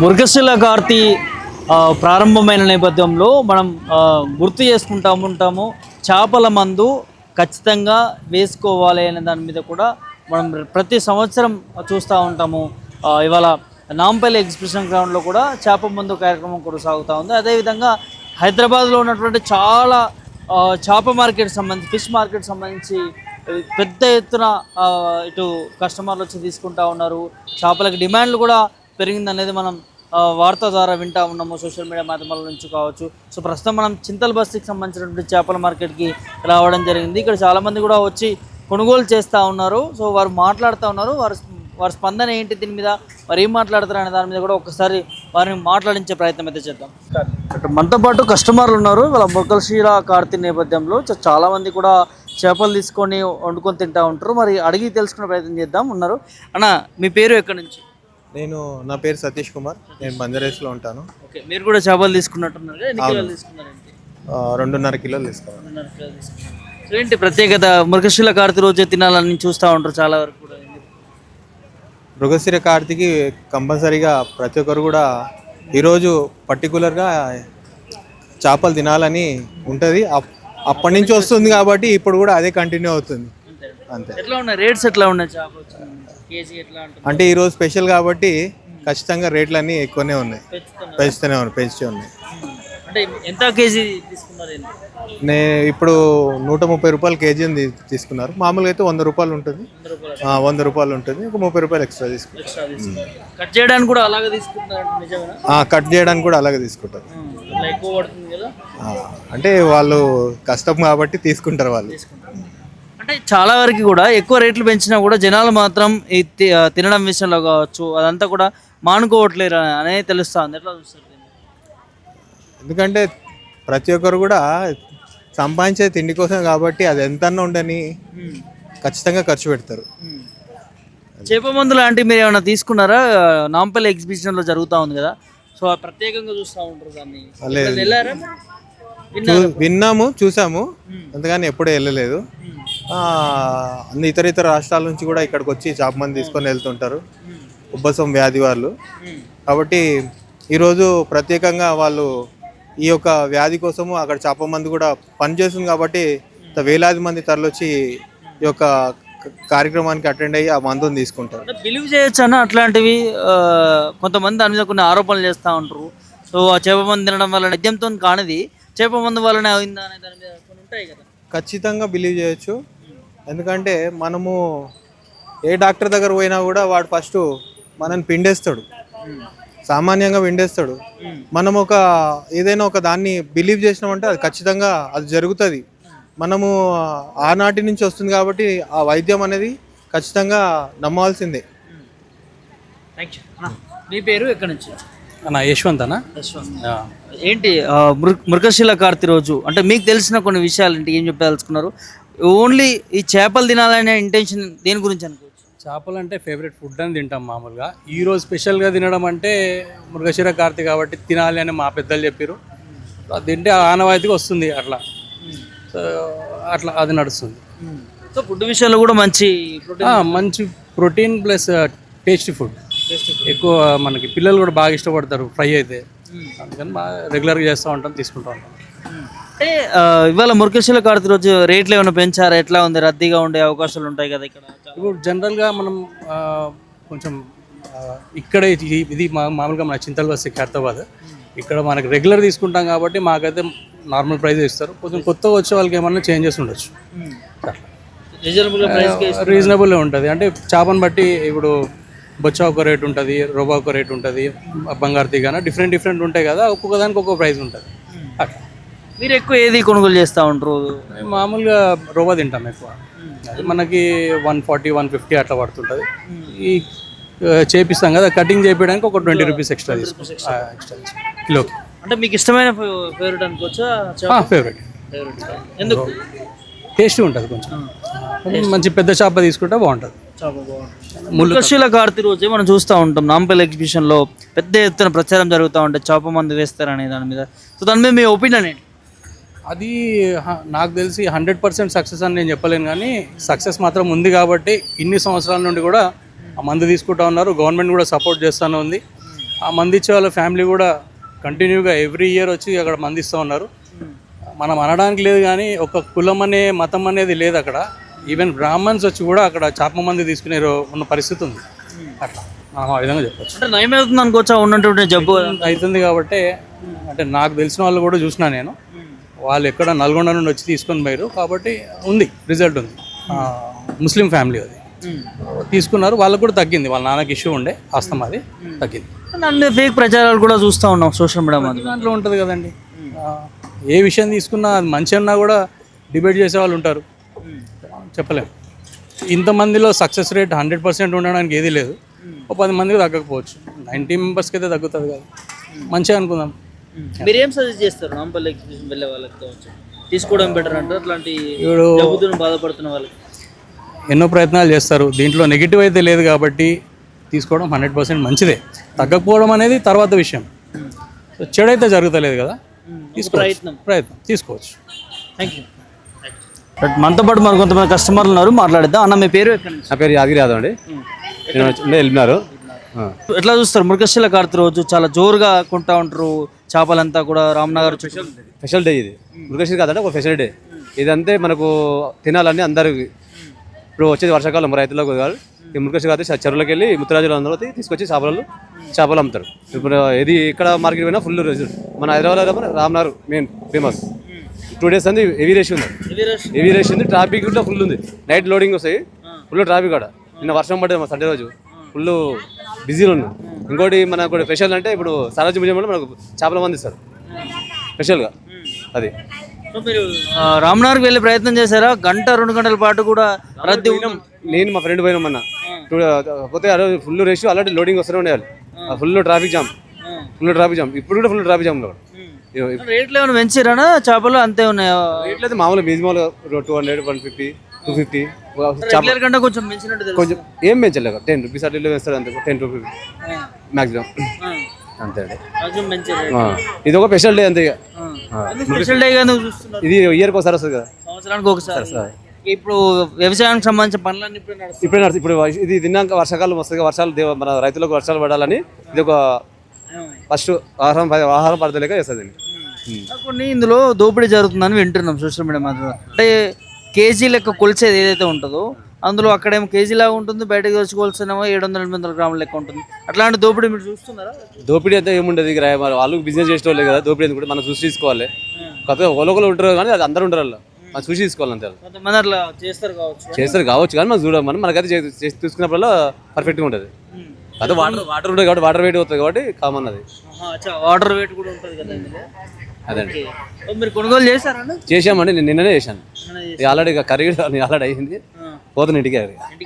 మురుగశిల కార్తీ ప్రారంభమైన నేపథ్యంలో మనం గుర్తు చేసుకుంటూ ఉంటాము. చేపల మందు ఖచ్చితంగా వేసుకోవాలి అనే దాని మీద కూడా మనం ప్రతి సంవత్సరం చూస్తూ ఉంటాము. ఇవాళ నాంపల్లి ఎగ్జిబిషన్ గ్రౌండ్లో కూడా చేప మందు కార్యక్రమం కొనసాగుతూ ఉంది. అదేవిధంగా హైదరాబాద్లో ఉన్నటువంటి చాలా చేప మార్కెట్ సంబంధించి ఫిష్ మార్కెట్ సంబంధించి పెద్ద ఎత్తున ఇటు కస్టమర్లు వచ్చి తీసుకుంటా ఉన్నారు. చేపలకు డిమాండ్లు కూడా పెరిగిందనేది మనం వార్త ద్వారా వింటూ ఉన్నాము, సోషల్ మీడియా మాధ్యమాల నుంచి కావచ్చు. సో ప్రస్తుతం మనం చింతల్ బస్తీకి సంబంధించినటువంటి చేపల మార్కెట్కి రావడం జరిగింది. ఇక్కడ చాలామంది కూడా వచ్చి కొనుగోలు చేస్తూ ఉన్నారు. సో వారు మాట్లాడుతూ ఉన్నారు. వారి స్పందన ఏంటి, దీని మీద వారు ఏం మాట్లాడతారు అనే దాని మీద కూడా ఒకసారి వారిని మాట్లాడించే ప్రయత్నం అయితే చేద్దాం. మనతో పాటు కస్టమర్లు ఉన్నారు. వాళ్ళ మురుగశిల కార్తీ నేపథ్యంలో చాలామంది కూడా చేపలు తీసుకొని వండుకొని తింటూ ఉంటారు. మరి అడిగి తెలుసుకునే ప్రయత్నం చేద్దాం. ఉన్నారు అన్న, మీ పేరు ఎక్కడి నుంచి? నా పేరు సతీష్ కుమార్. నేను బంజారేస్లో ఉంటాను. ఓకే, మీరు కూడా చేపలు తీసుకున్నట్టున్నారు. ఎన్ని కిలోలు తీసుకున్నారండి? 2.5 కిలోలు తీసుకున్నాను. 2.5 కిలోలు తీసుకున్నారు. సో ఏంటి ప్రత్యేకత? మురుగశిల కార్తీ రోజే తినాలని చూస్తూ ఉంటారు చాలా వరకు కూడా. మృగశిర కార్తీకి కంపల్సరీగా ప్రతి ఒక్కరు కూడా ఈరోజు పర్టికులర్గా చేపలు తినాలని ఉంటుంది. అప్పటి నుంచి వస్తుంది కాబట్టి ఇప్పుడు కూడా అదే కంటిన్యూ అవుతుంది. అంతే. ఎట్లా ఉన్నాయి రేట్స్? ఎట్లా ఉన్నాయి చేపలు? కేజీ ఎట్లా అంటే ఈరోజు స్పెషల్ కాబట్టి ఖచ్చితంగా రేట్లు అన్నీ ఎక్కువనే ఉన్నాయి, పెంచుతూనే ఉన్నాయి. అంటే ఎంత కేజీ తీసుకున్నారు? నేను ఇప్పుడు 130 రూపాయలు కేజీ తీసుకున్నారు. మామూలుగా అయితే 100 రూపాయలు ఉంటుంది. 100 రూపాయలు ఉంటుంది. ఒక 30 రూపాయలు ఎక్స్ట్రా తీసుకుంటారు. కట్ చేయడానికి కూడా అలాగే తీసుకుంటారు. కట్ చేయడానికి కూడా అలాగే తీసుకుంటారు. ఎక్కువ పడుతుంది కదా, అంటే వాళ్ళు కష్టం కాబట్టి తీసుకుంటారు వాళ్ళు. అంటే చాలా వరకు కూడా ఎక్కువ రేట్లు పెంచినా కూడా జనాలు మాత్రం ఈ తినడం విషయంలో కావచ్చు అదంతా కూడా మానుకోవట్లేరు అనేది తెలుస్తుంది. ఎట్లా చూస్తారు? ఎందుకంటే ప్రతి ఒక్కరు కూడా సంపాదించే తిండి కోసం కాబట్టి అది ఎంతన్నా ఉండని ఖచ్చితంగా ఖర్చు పెడతారు. చేప మందు లాంటివి మీరు ఏమైనా తీసుకున్నారా? నాంపల్లి ఎగ్జిబిషన్లో జరుగుతూ ఉంది కదా, సో ప్రత్యేకంగా చూస్తూ ఉంటారు దాన్ని. విన్నాము, చూసాము, అంతగాని ఎప్పుడూ వెళ్ళలేదు. అన్ని ఇతర రాష్ట్రాల నుంచి కూడా ఇక్కడికి వచ్చి చేప మందు తీసుకొని వెళ్తుంటారు, ఉబ్బసం వ్యాధి వాళ్ళు. కాబట్టి ఈరోజు ప్రత్యేకంగా వాళ్ళు ఈ యొక్క వ్యాధి కోసము అక్కడ చేప మందు కూడా పనిచేస్తుంది కాబట్టి వేలాది మంది తరలొచ్చి ఈ యొక్క కార్యక్రమానికి అటెండ్ అయ్యి ఆ మందుని తీసుకుంటారు. బిలీవ్ చేయొచ్చు అన్న అట్లాంటివి. కొంతమంది దాని మీద కొన్ని ఆరోపణలు చేస్తూ ఉంటారు. సో ఆ చేప మందు తినడం వల్ల నిజంతో కానిది చేప మందు వల్లనే అయిందా అనే దాని మీద కొన్ని ఉంటాయి కదా. ఖచ్చితంగా బిలీవ్ చేయొచ్చు. ఎందుకంటే మనము ఏ డాక్టర్ దగ్గర పోయినా కూడా వాడు ఫస్ట్ మనని పిండేస్తాడు, సామాన్యంగా పిండేస్తాడు. మనం ఏదైనా ఒక దాన్ని బిలీవ్ చేసినామంటే అది ఖచ్చితంగా అది జరుగుతుంది. మనము ఆనాటి నుంచి వస్తుంది కాబట్టి ఆ వైద్యం అనేది ఖచ్చితంగా నమ్మాల్సిందే. మీ పేరు ఎక్కడి నుంచి? అన్న యశ్వంత్ అన్న. ఏంటి మృగశిల కార్తీ రోజు అంటే మీకు తెలిసిన కొన్ని విషయాలు ఏంటి, ఏం చెప్పదలుచుకున్నారు? ఓన్లీ ఈ చేపలు తినాలనే ఇంటెన్షన్ దేని గురించి అనుకోవచ్చు? చేపలు అంటే ఫేవరెట్ ఫుడ్ అని తింటాం మామూలుగా. ఈరోజు స్పెషల్గా తినడం అంటే మృగశిర కార్తీ కాబట్టి తినాలి అని మా పెద్దలు చెప్పారు. అది తింటే ఆనవాయితీగా వస్తుంది అట్లా. సో అట్లా అది నడుస్తుంది. సో ఫుడ్ విషయంలో కూడా మంచి ప్రోటీన్ ప్లస్ టేస్టీ ఫుడ్. ఎక్కువ మనకి పిల్లలు కూడా బాగా ఇష్టపడతారు ఫ్రై అయితే, అందుకని బాగా రెగ్యులర్గా చేస్తూ ఉంటాం, తీసుకుంటూ ఉంటాం. అంటే ఇవాళ మురుగశిల కార్తీ రోజు రేట్లు ఏమైనా పెంచారా? ఎట్లా ఉంది? రద్దీగా ఉండే అవకాశాలు ఉంటాయి కదా ఇక్కడ? ఇప్పుడు జనరల్గా మనం కొంచెం ఇక్కడ ఇది మామూలుగా మన చింతల్ బస్తీ ఖైరతాబాద్, ఇక్కడ మనకి రెగ్యులర్ తీసుకుంటాం కాబట్టి మాకైతే నార్మల్ ప్రైస్ ఇస్తారు. కొంచెం కొత్తగా వచ్చే వాళ్ళకి ఏమన్నా చేంజెస్ ఉండొచ్చు. రీజనబుల్ ఉంటుంది. అంటే చేపను బట్టి ఇప్పుడు బొచ్చా ఒక రేట్ ఉంటుంది, రోబా ఒక రేట్ ఉంటుంది, బంగారు తీగన డిఫరెంట్ ఉంటాయి కదా, ఒక్కొక్క దానికి ఒక్కొక్క ప్రైస్ ఉంటుంది. అట్లా మీరు ఎక్కువ ఏది కొనుగోలు చేస్తూ ఉంటారు? మామూలుగా రోబా తింటాం ఎక్కువ. అది మనకి 140, 150 అట్లా పడుతుంటుంది. ఈ చేపిస్తాం కదా, కటింగ్ చేయడానికి ఒక 20 రూపీస్ ఎక్స్ట్రా తీసుకుంటాం కిలోకి. అంటే మీకు ఇష్టమైన ఫేవరెట్ అనుకోవచ్చా? ఫేవరెట్. ఎందుకు? టేస్టీ ఉంటుంది. కొంచెం మంచి పెద్ద చేప తీసుకుంటే బాగుంటుంది. మురుగశిల కార్తీ రోజే మనం చూస్తూ ఉంటాం నాంపల్లి ఎగ్జిబిషన్లో పెద్ద ఎత్తున ప్రచారం జరుగుతూ ఉంటుంది చేప మందు వేస్తారనే దాని మీద. సో దాని మీద మీ ఒపీనియన్ ఏంటి? అది నాకు తెలిసి 100% సక్సెస్ అని నేను చెప్పలేను, కానీ సక్సెస్ మాత్రం ఉంది కాబట్టి ఇన్ని సంవత్సరాల నుండి కూడా ఆ మందు తీసుకుంటా ఉన్నారు. గవర్నమెంట్ కూడా సపోర్ట్ చేస్తూనే ఉంది. ఆ మందిచ్చే వాళ్ళ ఫ్యామిలీ కూడా కంటిన్యూగా ఎవ్రీ ఇయర్ వచ్చి అక్కడ మందిస్తూ ఉన్నారు. మనం అనడానికి లేదు కానీ ఒక కులం అనే మతం అనేది లేదు అక్కడ. ఈవెన్ బ్రాహ్మణ్స్ వచ్చి కూడా అక్కడ చేప మంది తీసుకునే ఉన్న పరిస్థితి ఉంది. అట్లా మనం ఆ విధంగా చెప్పచ్చు. అంటే నయమవుతుంది అనుకోవచ్చా ఉన్నటువంటి జబ్బు అవుతుంది కాబట్టి, అంటే నాకు తెలిసిన వాళ్ళు కూడా చూసినా నేను, వాళ్ళు ఎక్కడ నల్గొండ నుండి వచ్చి తీసుకొని పోయారు కాబట్టి ఉంది, రిజల్ట్ ఉంది. ముస్లిం ఫ్యామిలీ అది తీసుకున్నారు, వాళ్ళకు కూడా తగ్గింది. వాళ్ళ నాన్నకి ఇష్యూ ఉండే ఆస్తమా, అది తగ్గింది. అన్ని ఫేక్ ప్రచారాలు కూడా చూస్తూ ఉన్నాం సోషల్ మీడియా దాంట్లో ఉంటుంది కదండి. ఏ విషయం తీసుకున్నా అది మంచి అన్నా కూడా డిబేట్ చేసే వాళ్ళు ఉంటారు, చెప్పలేము. ఇంతమందిలో సక్సెస్ రేట్ 100% ఉండడానికి ఏది లేదు. ఒక 10 మందికి తగ్గకపోవచ్చు, 90 మెంబర్స్కి అయితే తగ్గుతుంది కదా, మంచిగా అనుకుందాం. మీరు ఏం సజెస్ట్ చేస్తారు నాంపల్లి ఎగ్జిబిషన్ వెళ్ళే వాళ్ళకి కావచ్చు, తీసుకోవడం బెటర్ అంటారు అట్లాంటి ఇప్పుడు జబ్బుతో బాధపడుతున్న వాళ్ళకి? ఎన్నో ప్రయత్నాలు చేస్తారు, దీంట్లో నెగిటివ్ అయితే లేదు కాబట్టి తీసుకోవడం 100% మంచిదే. తగ్గకపోవడం అనేది తర్వాత విషయం. సో చెడైతే జరుగుతలేదు కదా, ప్రయత్నం తీసుకోవచ్చు. Thank you. మనతో పాటు మరి కొంతమంది కస్టమర్లు ఉన్నారు, మాట్లాడిద్దాం. అన్న మీ పేరు ఎక్కడ నుంచి? నా పేరు యాదగిరి యాదవ్ అండి. నేను వెళ్ళినారు. ఎట్లా చూస్తారు మృగశిల కార్తీ రోజు? చాలా జోరుగా కొంటా ఉంటారు చేపలంతా కూడా రామ్నగర్. స్పెషల్ డే ఇది. మృగశిర కాదంటే ఒక స్పెషల్ డే. ఇదంతే మనకు తినాలని అందరికి. ఇప్పుడు వచ్చేది వర్షాకాలం, రైతులకు కాదు. ఈ మృగశిర కార్తీ చెరువులోకి వెళ్ళి ముత్తరాజులు అందరూ తీసుకొచ్చి చేపలు అమ్ముతారు. ఇప్పుడు ఇది ఇక్కడ మార్కెట్ పోయినా ఫుల్ రిజల్ట్. మన Hyderabad Ramnagar main famous. 2 days అంది హెవీ రష్ ఉంది. హెవీ రష్ ఉంది, ట్రాఫిక్ కూడా ఫుల్ ఉంది. నైట్ లోడింగ్ వస్తాయి, ఫుల్ ట్రాఫిక్ కూడా. నిన్న వర్షం పడ్డది మా సండే రోజు, ఫుల్ బిజీలో ఉన్నాం. ఇంకోటి మనకు స్పెషల్ అంటే ఇప్పుడు సారాజీ మ్యూజియంలో మనకు చేపల మంది ఇస్తారు స్పెషల్గా. అది మీరు రామ్నగర్కి వెళ్ళే ప్రయత్నం చేశారా? 1-2 గంటల పాటు కూడా రద్దీ. నేను మా ఫ్రెండ్ పోయినాం అన్న. పోతే ఆ రోజు ఫుల్ రష్, అలాంటి లోడింగ్ వస్తూనే ఉండేవాళ్ళు. Full traffic jam. ఇప్పుడు కూడా ఫుల్ ట్రాఫిక్ జామ్. రేట్లు ఏమైనా పెంచారా? చేపలు అంతే ఉన్నాయా? రేట్లు అయితే మామూలు 200, 150, 250 కంటే కొంచెం పెంచినట్టు కొంచెం. ఏం పెంచలేదు, 10 రూపీస్ అట్లా వేస్తారు అంతే. 10 రూపీస్ మ్యాక్సిమం అంతే అండి. ఇది ఒక స్పెషల్ డే అంతే. స్పెషల్ డే ఇది ఇయర్కి ఒకసారి వస్తుంది కదా, సంవత్సరానికి ఒకసారి. ఇప్పుడు వ్యవసాయానికి సంబంధించిన పనులన్నీ ఇప్పుడు ఇది తిన్నాక వర్షాకాలం వస్తుంది. వర్షాలు మన రైతులకు వర్షాలు పడాలని ఇది ఒక ఫస్ట్ ఆహారం పడతలేక చేస్తుంది. కొన్ని ఇందులో దోపిడీ జరుగుతుందని వింటున్నాం సోషల్ మీడియా మాత్రం. అంటే కేజీ లెక్క కొలిచేది ఏదైతే ఉంటుందో అందులో అక్కడేమో కేజీ లాగా ఉంటుంది, బయటకు వచ్చి కొలిసేమో 700-800 గ్రాముల లెక్క ఉంటుంది. అట్లాంటి దోపిడీ మీరు చూస్తున్నారా? దోపిడీ అయితే ఏముండదు, వాళ్ళు బిజినెస్ చేసే వాళ్ళే కదా. దోపిడీ కూడా మనం చూసి తీసుకోవాలి. కొత్తగా ఒకరు ఉంటారు కానీ అది అందరూ ఉంటారు, మనం చూసి తీసుకోవాలి అంతే. కొంతమంది అట్లా చేస్తారు కావచ్చు కానీ మనం చూడమని మనకైతే తీసుకున్నప్పుడల్లా పర్ఫెక్ట్గా ఉంటుంది. అదే వాటర్ ఉంటుంది కాబట్టి వాటర్ వెయిట్ అవుతుంది కాబట్టి కామన్ అది. వాటర్ వెయిట్ కూడా ఉంటుంది కదా. అదండి. మీరు కొనుగోలు చేశారా? చేసామండి, నేను నిన్ననే చేశాను. ఆల్రెడీ కర్రీ ఆల్రెడీ అయింది, పోతున్న ఇంటికి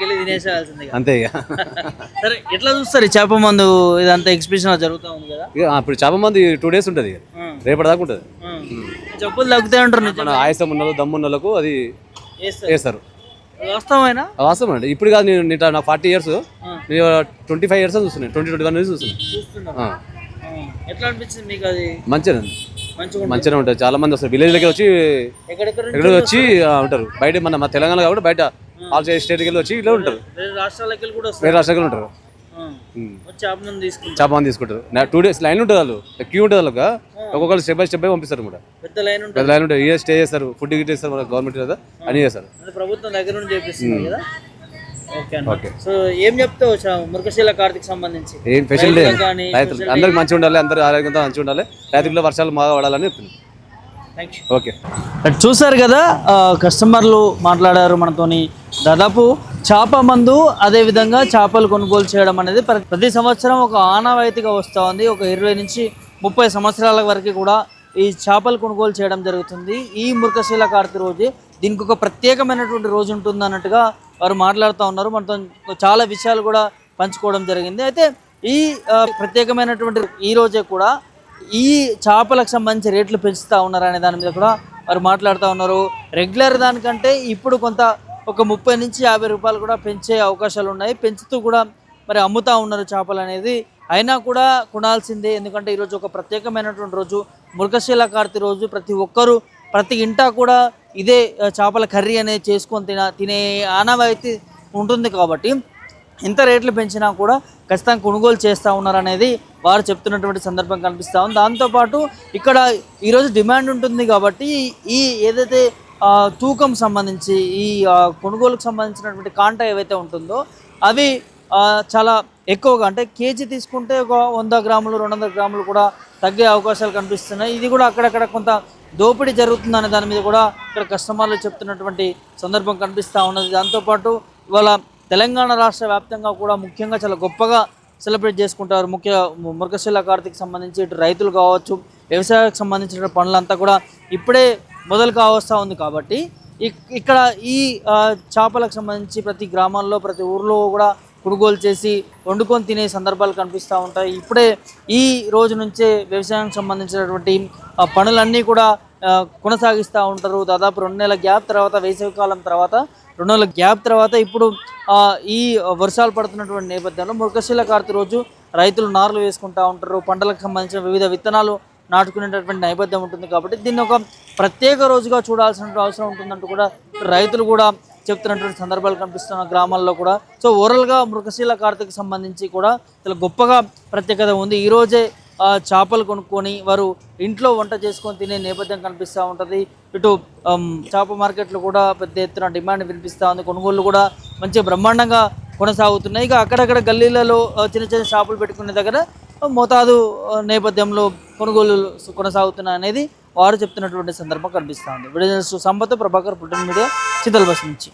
వెళ్ళి తినేసేయాల్సింది అంతే. ఇక సరే, ఎట్లా చూస్తారు ఈ చేప మందు ఇదంతా ఎగ్జిబిషన్ జరుగుతూ ఉంది కదా? ఇప్పుడు చేప మంది 2 days ఉంటుంది, రేపటి దాకా ఉంటుంది. జబ్బులు తగ్గుతాయి అంటారు. మన ఆయాసం ఉన్న దమ్ము ఉన్న వాళ్ళకు అది వేస్తారు. వాస్తవం అండి. ఇప్పుడు కాదు, నేను నాకు 40 years, నేను 25 years చూస్తున్నాను, 20-21 years చూస్తున్నాను. ఎట్లా అనిపించింది మీకు? అది మంచిగా ఉంటుంది. చాలా మంది వస్తారు, విలేజ్ దగ్గర వచ్చి ఎక్కడ వచ్చి ఉంటారు. బయట మన తెలంగాణ కాబట్టి బయట ఆల్ స్టేట్కి వెళ్ళి వచ్చి ఇట్లా ఉంటారు. వేరే రాష్ట్రాలకు ఉంటారు, చేప మంది తీసుకుంటారు. 2 days లైన్ ఉంటుంది, వాళ్ళు క్యూ ఉంటుంది. వాళ్ళకి ఒక్కొక్కరు స్టెప్ బై స్టెప్ పంపిస్తారు కూడా. పెద్ద లైన్ ఉంటుంది. ఏ స్టే చేస్తారు, ఫుడ్ గిట్ ఇస్తారు, మన గవర్నమెంట్ కదా అన్ని చేస్తారు. ప్రభుత్వం దగ్గర నుండి చేపిస్తుంది కదా. ఓకే. సో ఏం చెప్తావు మృగశిల కార్తీకి సంబంధించి? ఏం స్పెషల్ డే, రైతులు అందరికి మంచిగా ఉండాలి, అందరూ ఆరోగ్యంతో మంచిగా ఉండాలి, రైతుల్లో వర్షాలు బాగా పడాలని చెప్తున్నాను. ఓకే. చూసారు కదా, కస్టమర్లు మాట్లాడారు మనతోని. దాదాపు చేప మందు అదేవిధంగా చేపలు కొనుగోలు చేయడం అనేది ప్రతి సంవత్సరం ఒక ఆనవాయితీగా వస్తూ ఉంది. ఒక 20-30 సంవత్సరాల వరకు కూడా ఈ చేపలు కొనుగోలు చేయడం జరుగుతుంది. ఈ మృగశిల కార్తీ రోజు దీనికి ఒక ప్రత్యేకమైనటువంటి రోజు ఉంటుంది అన్నట్టుగా వారు మాట్లాడుతూ ఉన్నారు. మనతో చాలా విషయాలు కూడా పంచుకోవడం జరిగింది. అయితే ఈ ప్రత్యేకమైనటువంటి ఈ రోజే కూడా ఈ చేపలకు సంబంధించి రేట్లు పెంచుతూ ఉన్నారు అనే దాని మీద కూడా వారు మాట్లాడుతూ ఉన్నారు. రెగ్యులర్ దానికంటే ఇప్పుడు కొంత ఒక 30-50 రూపాయలు కూడా పెంచే అవకాశాలు ఉన్నాయి. పెంచుతూ కూడా మరి అమ్ముతూ ఉన్నారు చేపలు అనేది. అయినా కూడా కొనాల్సిందే, ఎందుకంటే ఈరోజు ఒక ప్రత్యేకమైనటువంటి రోజు, మృగశిల కార్తీ రోజు. ప్రతి ఒక్కరూ ప్రతి ఇంటా కూడా ఇదే చేపల కర్రీ అనేది చేసుకొని తినే ఆనవాయితీ ఉంటుంది. కాబట్టి ఇంత రేట్లు పెంచినా కూడా ఖచ్చితంగా కొనుగోలు చేస్తూ ఉన్నారనేది వారు చెప్తున్నటువంటి సందర్భం కనిపిస్తూ ఉంది. దాంతోపాటు ఇక్కడ ఈరోజు డిమాండ్ ఉంటుంది కాబట్టి ఈ ఏదైతే తూకం సంబంధించి ఈ కొనుగోలుకు సంబంధించినటువంటి కాంటా ఏవైతే ఉంటుందో అవి చాలా ఎక్కువగా, అంటే కేజీ తీసుకుంటే ఒక 100 గ్రాములు 200 గ్రాములు కూడా తగ్గే అవకాశాలు కనిపిస్తున్నాయి. ఇది కూడా అక్కడక్కడ కొంత దోపిడీ జరుగుతుందనే దాని మీద కూడా ఇక్కడ కస్టమర్లు చెప్తున్నటువంటి సందర్భం కనిపిస్తూ ఉన్నది. దాంతోపాటు ఇవాళ తెలంగాణ రాష్ట్ర వ్యాప్తంగా కూడా ముఖ్యంగా చాలా గొప్పగా సెలబ్రేట్ చేసుకుంటారు. మృగశిల కార్తీకి సంబంధించి ఇటు రైతులు కావచ్చు, వ్యవసాయానికి సంబంధించిన పనులంతా కూడా ఇప్పుడే మొదలు కావస్తూ ఉంది. కాబట్టి ఇక్కడ ఈ చేపలకు సంబంధించి ప్రతి గ్రామాల్లో ప్రతి ఊర్లో కూడా కొనుగోలు చేసి వండుకొని తినే సందర్భాలు కనిపిస్తూ ఉంటాయి. ఇప్పుడే ఈ రోజు నుంచే వ్యవసాయానికి సంబంధించినటువంటి పనులన్నీ కూడా కొనసాగిస్తూ ఉంటారు. దాదాపు 2 నెలల గ్యాప్ తర్వాత, వేసవికాలం తర్వాత 2 నెలల గ్యాప్ తర్వాత ఇప్పుడు ఈ వర్షాలు పడుతున్నటువంటి నేపథ్యంలో మృగశిల కార్తీ రోజు రైతులు నార్లు వేసుకుంటూ ఉంటారు. పంటలకు సంబంధించిన వివిధ విత్తనాలు నాటుకునేటటువంటి నేపథ్యం ఉంటుంది. కాబట్టి దీన్ని ఒక ప్రత్యేక రోజుగా చూడాల్సిన అవసరం ఉంటుందంటూ కూడా రైతులు కూడా చెప్తున్నటువంటి సందర్భాలు కనిపిస్తున్న గ్రామాల్లో కూడా. సో ఓవరాల్గా మృగశిల కార్తీకి సంబంధించి కూడా చాలా గొప్పగా ప్రత్యేకత ఉంది. ఈరోజే చేపలు కొనుక్కొని వారు ఇంట్లో వంట చేసుకొని తినే నేపథ్యం కనిపిస్తూ ఉంటుంది. ఇటు చేప మార్కెట్లు కూడా పెద్ద ఎత్తున డిమాండ్ వినిపిస్తూ ఉంది. కొనుగోళ్లు కూడా మంచిగా బ్రహ్మాండంగా కొనసాగుతున్నాయి. ఇక అక్కడక్కడ గల్లీలలో చిన్న చిన్న షాపులు పెట్టుకునే దగ్గర మోతాదు నేపథ్యంలో కొనుగోలు కొనసాగుతున్నాయి అనేది వారు చెప్తున్నటువంటి సందర్భం కనిపిస్తూ ఉంది. వీడియో సంపత్ ప్రభాకర్, పుట్టిన మీడియా, చింతల్ బస్ నుంచి.